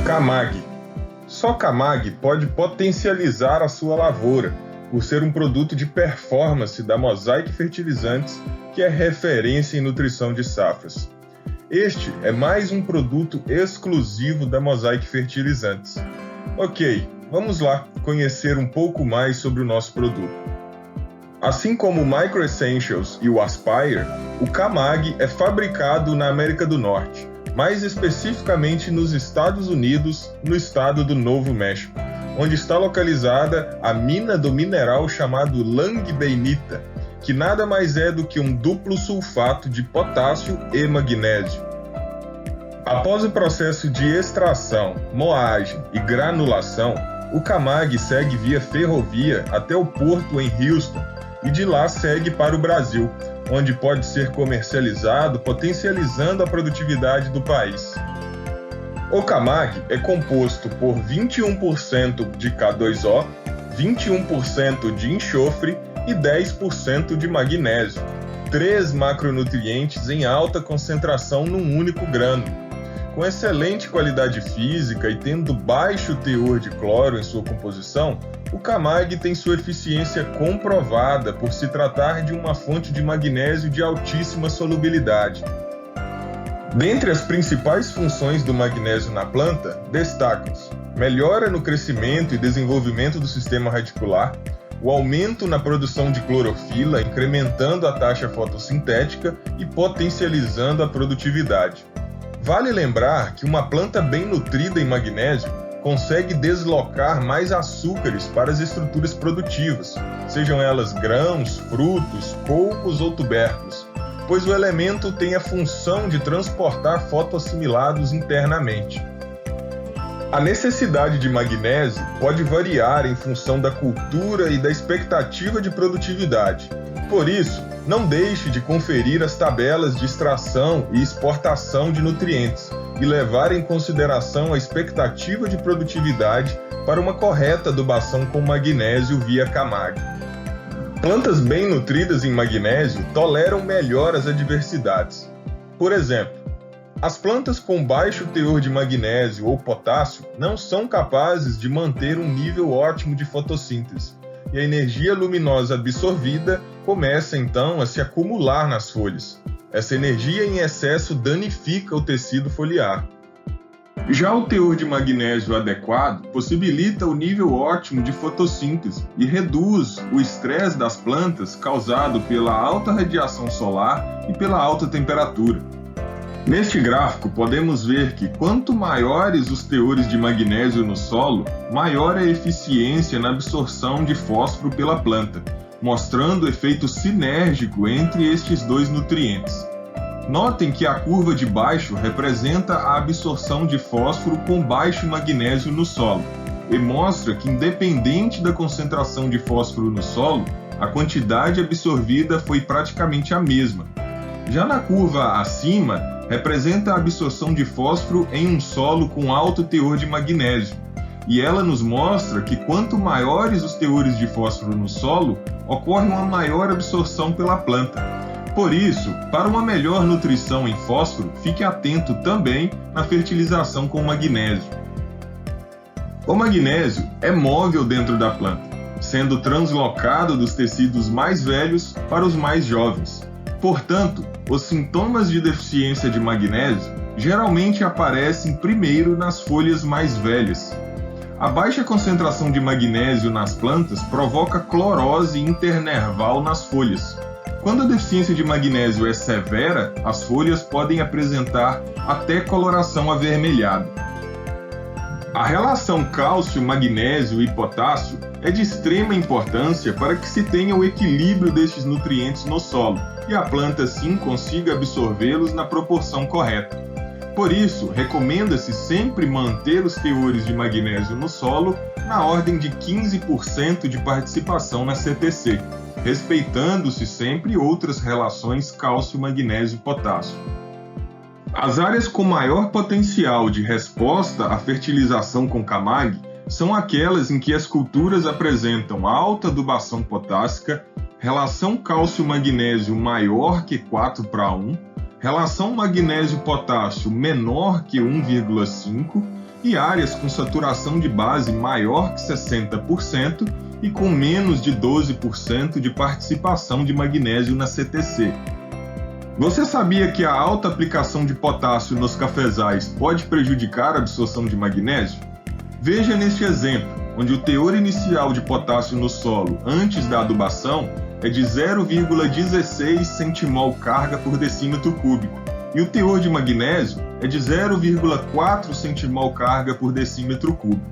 Camag. Só Camag pode potencializar a sua lavoura, por ser um produto de performance da Mosaic Fertilizantes, que é referência em nutrição de safras. Este é mais um produto exclusivo da Mosaic Fertilizantes. Ok, vamos lá conhecer um pouco mais sobre o nosso produto. Assim como o Micro Essentials e o Aspire, o Camag é fabricado na América do Norte, mais especificamente nos Estados Unidos, no estado do Novo México, onde está localizada a mina do mineral chamado langbeinita, que nada mais é do que um duplo sulfato de potássio e magnésio. Após o processo de extração, moagem e granulação, o Camag segue via ferrovia até o porto em Houston e de lá segue para o Brasil, onde pode ser comercializado, potencializando a produtividade do país. O Camag é composto por 21% de K2O, 21% de enxofre e 10% de magnésio, 3 macronutrientes em alta concentração num único grânulo. Com excelente qualidade física e tendo baixo teor de cloro em sua composição, o Camag tem sua eficiência comprovada por se tratar de uma fonte de magnésio de altíssima solubilidade. Dentre as principais funções do magnésio na planta, destacam-se: melhora no crescimento e desenvolvimento do sistema radicular, o aumento na produção de clorofila, incrementando a taxa fotossintética e potencializando a produtividade. Vale lembrar que uma planta bem nutrida em magnésio consegue deslocar mais açúcares para as estruturas produtivas, sejam elas grãos, frutos, colcos ou tubérculos, pois o elemento tem a função de transportar fotoassimilados internamente. A necessidade de magnésio pode variar em função da cultura e da expectativa de produtividade. Por isso, não deixe de conferir as tabelas de extração e exportação de nutrientes e levar em consideração a expectativa de produtividade para uma correta adubação com magnésio via Camag. Plantas bem nutridas em magnésio toleram melhor as adversidades. Por exemplo, as plantas com baixo teor de magnésio ou potássio não são capazes de manter um nível ótimo de fotossíntese, e a energia luminosa absorvida começa então a se acumular nas folhas. Essa energia em excesso danifica o tecido foliar. Já o teor de magnésio adequado possibilita o nível ótimo de fotossíntese e reduz o estresse das plantas causado pela alta radiação solar e pela alta temperatura. Neste gráfico, podemos ver que quanto maiores os teores de magnésio no solo, maior a eficiência na absorção de fósforo pela planta, mostrando o efeito sinérgico entre estes dois nutrientes. Notem que a curva de baixo representa a absorção de fósforo com baixo magnésio no solo, e mostra que, independente da concentração de fósforo no solo, a quantidade absorvida foi praticamente a mesma. Já na curva acima, representa a absorção de fósforo em um solo com alto teor de magnésio, e ela nos mostra que quanto maiores os teores de fósforo no solo, ocorre uma maior absorção pela planta. Por isso, para uma melhor nutrição em fósforo, fique atento também na fertilização com magnésio. O magnésio é móvel dentro da planta, sendo translocado dos tecidos mais velhos para os mais jovens. Portanto, os sintomas de deficiência de magnésio geralmente aparecem primeiro nas folhas mais velhas. A baixa concentração de magnésio nas plantas provoca clorose internerval nas folhas. Quando a deficiência de magnésio é severa, as folhas podem apresentar até coloração avermelhada. A relação cálcio, magnésio e potássio é de extrema importância para que se tenha o equilíbrio destes nutrientes no solo e a planta sim consiga absorvê-los na proporção correta. Por isso, recomenda-se sempre manter os teores de magnésio no solo na ordem de 15% de participação na CTC, respeitando-se sempre outras relações cálcio, magnésio e potássio. As áreas com maior potencial de resposta à fertilização com Camag são aquelas em que as culturas apresentam alta adubação potássica, relação cálcio-magnésio maior que 4:1, relação magnésio-potássio menor que 1,5 e áreas com saturação de base maior que 60% e com menos de 12% de participação de magnésio na CTC. Você sabia que a alta aplicação de potássio nos cafezais pode prejudicar a absorção de magnésio? Veja neste exemplo, onde o teor inicial de potássio no solo antes da adubação é de 0,16 centimol carga por decímetro cúbico e o teor de magnésio é de 0,4 centimol carga por decímetro cúbico,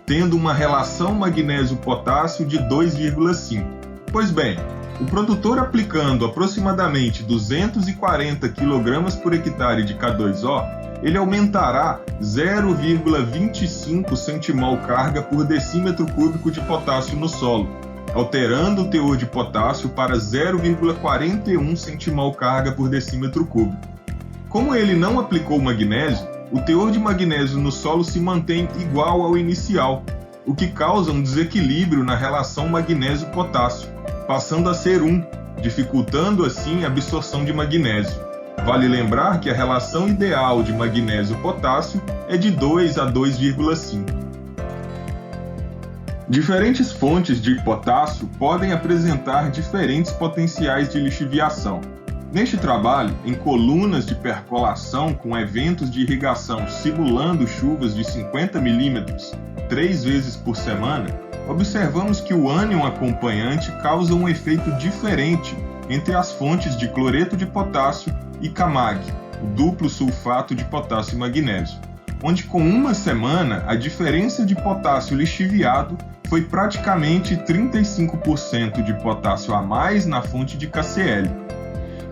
tendo uma relação magnésio-potássio de 2,5. Pois bem, o produtor aplicando aproximadamente 240 kg por hectare de K2O, ele aumentará 0,25 centimol carga por decímetro cúbico de potássio no solo, alterando o teor de potássio para 0,41 centimol carga por decímetro cúbico. Como ele não aplicou magnésio, o teor de magnésio no solo se mantém igual ao inicial, o que causa um desequilíbrio na relação magnésio-potássio, passando a ser 1, dificultando assim a absorção de magnésio. Vale lembrar que a relação ideal de magnésio-potássio é de 2 a 2,5. Diferentes fontes de potássio podem apresentar diferentes potenciais de lixiviação. Neste trabalho, em colunas de percolação com eventos de irrigação simulando chuvas de 50 mm 3 vezes por semana, observamos que o ânion acompanhante causa um efeito diferente entre as fontes de cloreto de potássio e CAMAG, o duplo sulfato de potássio e magnésio, onde com uma semana a diferença de potássio lixiviado foi praticamente 35% de potássio a mais na fonte de KCl.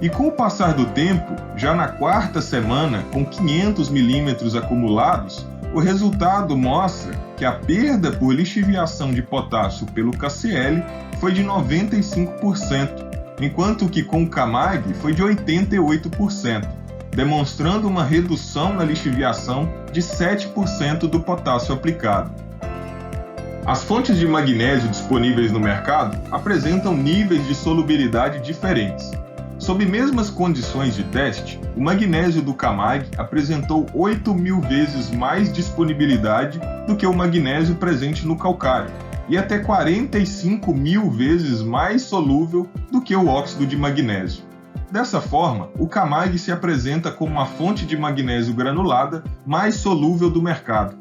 E com o passar do tempo, já na quarta semana, com 500 mm acumulados, o resultado mostra que a perda por lixiviação de potássio pelo KCl foi de 95%, enquanto que com o CAMAG foi de 88%, demonstrando uma redução na lixiviação de 7% do potássio aplicado. As fontes de magnésio disponíveis no mercado apresentam níveis de solubilidade diferentes. Sob mesmas condições de teste, o magnésio do CAMAG apresentou 8.000 vezes mais disponibilidade do que o magnésio presente no calcário e até 45.000 vezes mais solúvel do que o óxido de magnésio. Dessa forma, o CAMAG se apresenta como uma fonte de magnésio granulada mais solúvel do mercado.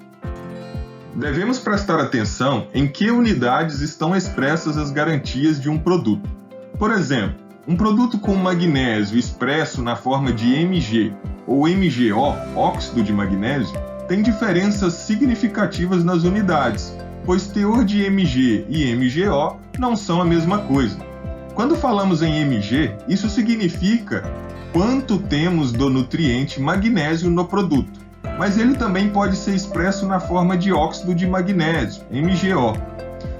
Devemos prestar atenção em que unidades estão expressas as garantias de um produto. Por exemplo, um produto com magnésio expresso na forma de Mg ou MgO, óxido de magnésio, tem diferenças significativas nas unidades, pois teor de Mg e MgO não são a mesma coisa. Quando falamos em Mg, isso significa quanto temos do nutriente magnésio no produto, mas ele também pode ser expresso na forma de óxido de magnésio, MgO.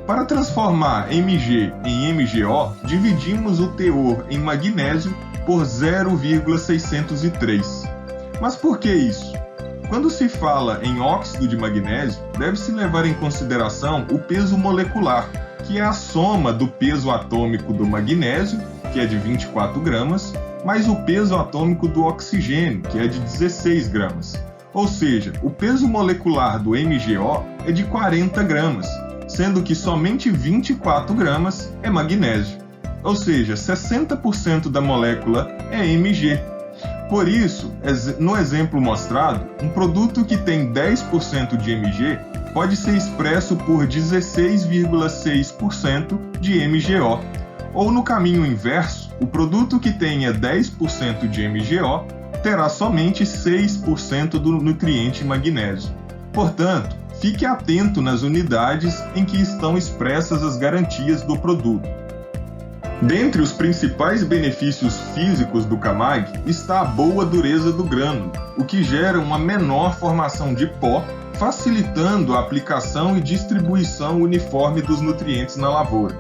Para transformar Mg em MgO, dividimos o teor em magnésio por 0,603. Mas por que isso? Quando se fala em óxido de magnésio, deve-se levar em consideração o peso molecular, que é a soma do peso atômico do magnésio, que é de 24 gramas, mais o peso atômico do oxigênio, que é de 16 gramas. Ou seja, o peso molecular do MgO é de 40 gramas, sendo que somente 24 gramas é magnésio. Ou seja, 60% da molécula é Mg. Por isso, no exemplo mostrado, um produto que tem 10% de Mg pode ser expresso por 16,6% de MgO. Ou no caminho inverso, o produto que tenha 10% de MgO terá somente 6% do nutriente magnésio. Portanto, fique atento nas unidades em que estão expressas as garantias do produto. Dentre os principais benefícios físicos do CAMAG está a boa dureza do grânulo, o que gera uma menor formação de pó, facilitando a aplicação e distribuição uniforme dos nutrientes na lavoura.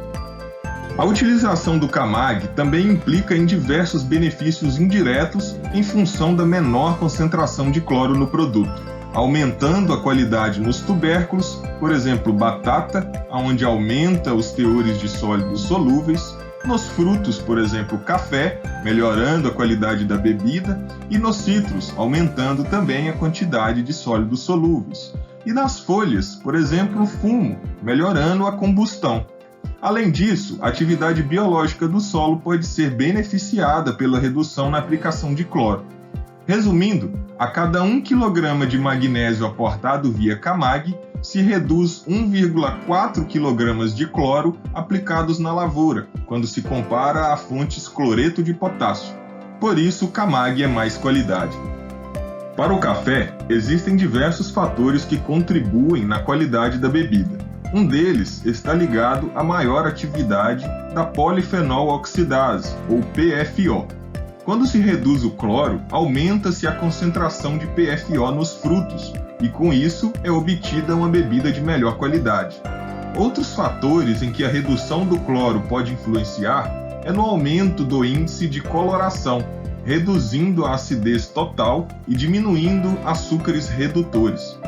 A utilização do CAMAG também implica em diversos benefícios indiretos em função da menor concentração de cloro no produto, aumentando a qualidade nos tubérculos, por exemplo, batata, onde aumenta os teores de sólidos solúveis, nos frutos, por exemplo, café, melhorando a qualidade da bebida, e nos citros, aumentando também a quantidade de sólidos solúveis. e nas folhas, por exemplo, o fumo, melhorando a combustão. Além disso, a atividade biológica do solo pode ser beneficiada pela redução na aplicação de cloro. Resumindo, a cada 1 kg de magnésio aportado via Camag, se reduz 1,4 kg de cloro aplicados na lavoura, quando se compara a fontes cloreto de potássio. Por isso, o Camag é mais qualidade. Para o café, existem diversos fatores que contribuem na qualidade da bebida. Um deles está ligado à maior atividade da polifenol oxidase, ou PFO. Quando se reduz o cloro, aumenta-se a concentração de PFO nos frutos, e com isso é obtida uma bebida de melhor qualidade. Outros fatores em que a redução do cloro pode influenciar é no aumento do índice de coloração, reduzindo a acidez total e diminuindo açúcares redutores.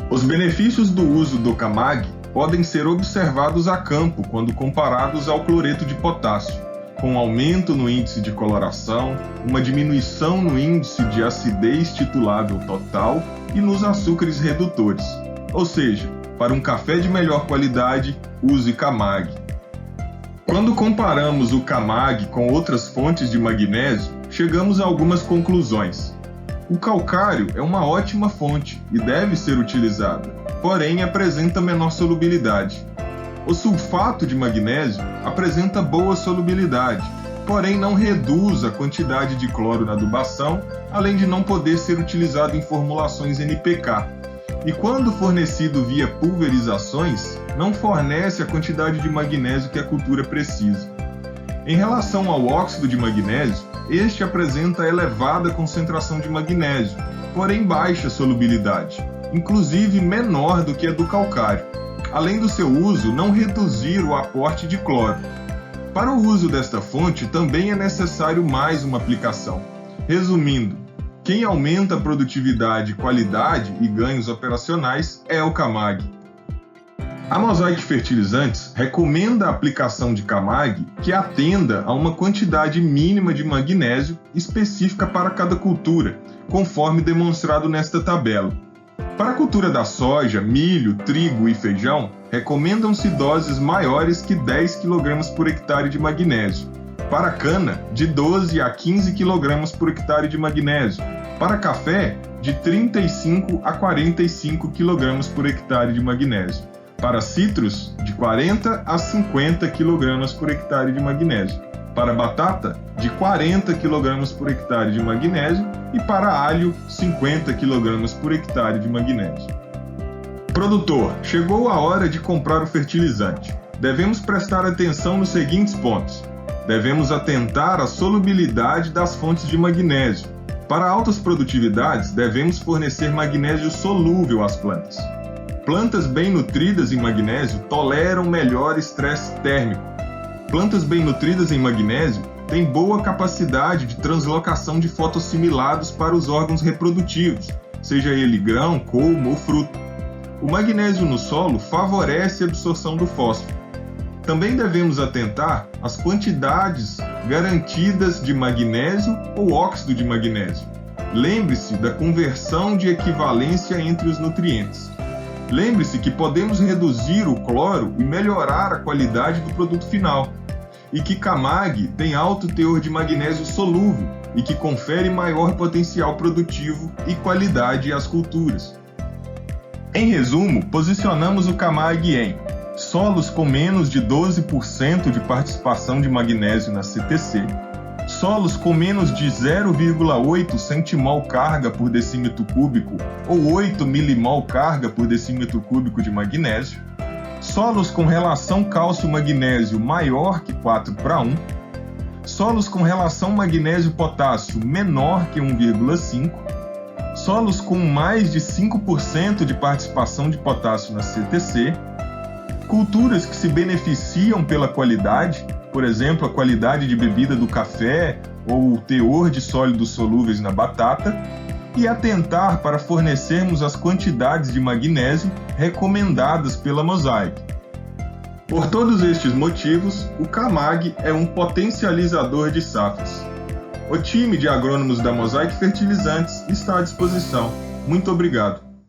Os benefícios do uso do Camag podem ser observados a campo quando comparados ao cloreto de potássio, com aumento no índice de coloração, uma diminuição no índice de acidez titulável total e nos açúcares redutores. Ou seja, para um café de melhor qualidade, use Camag. Quando comparamos o Camag com outras fontes de magnésio, chegamos a algumas conclusões. O calcário é uma ótima fonte e deve ser utilizada, porém apresenta menor solubilidade. O sulfato de magnésio apresenta boa solubilidade, porém não reduz a quantidade de cloro na adubação, além de não poder ser utilizado em formulações NPK. E quando fornecido via pulverizações, não fornece a quantidade de magnésio que a cultura precisa. Em relação ao óxido de magnésio, este apresenta elevada concentração de magnésio, porém baixa solubilidade, inclusive menor do que a do calcário. Além do seu uso, não reduzir o aporte de cloro. Para o uso desta fonte, também é necessário mais uma aplicação. Resumindo, quem aumenta a produtividade, qualidade e ganhos operacionais é o Camag. A Mosaic Fertilizantes recomenda a aplicação de Camag que atenda a uma quantidade mínima de magnésio específica para cada cultura, conforme demonstrado nesta tabela. Para a cultura da soja, milho, trigo e feijão, recomendam-se doses maiores que 10 kg por hectare de magnésio. Para a cana, de 12 a 15 kg por hectare de magnésio. Para café, de 35 a 45 kg por hectare de magnésio. Para citros, de 40 a 50 kg por hectare de magnésio. Para batata, de 40 kg por hectare de magnésio. E para alho, 50 kg por hectare de magnésio. Produtor, chegou a hora de comprar o fertilizante. Devemos prestar atenção nos seguintes pontos. Devemos atentar à solubilidade das fontes de magnésio. Para altas produtividades, devemos fornecer magnésio solúvel às plantas. Plantas bem nutridas em magnésio toleram melhor estresse térmico. Plantas bem nutridas em magnésio têm boa capacidade de translocação de fotossimilados para os órgãos reprodutivos, seja ele grão, colmo ou fruto. O magnésio no solo favorece a absorção do fósforo. Também devemos atentar às quantidades garantidas de magnésio ou óxido de magnésio. Lembre-se da conversão de equivalência entre os nutrientes. Lembre-se que podemos reduzir o cloro e melhorar a qualidade do produto final. E que Camag tem alto teor de magnésio solúvel e que confere maior potencial produtivo e qualidade às culturas. Em resumo, posicionamos o Camag em solos com menos de 12% de participação de magnésio na CTC, solos com menos de 0,8 centimol carga por decímetro cúbico ou 8 milimol carga por decímetro cúbico de magnésio, solos com relação cálcio-magnésio maior que 4:1, solos com relação magnésio-potássio menor que 1,5, solos com mais de 5% de participação de potássio na CTC, culturas que se beneficiam pela qualidade, por exemplo, a qualidade de bebida do café ou o teor de sólidos solúveis na batata, e atentar para fornecermos as quantidades de magnésio recomendadas pela Mosaic. Por todos estes motivos, o Camag é um potencializador de safras. O time de agrônomos da Mosaic Fertilizantes está à disposição. Muito obrigado.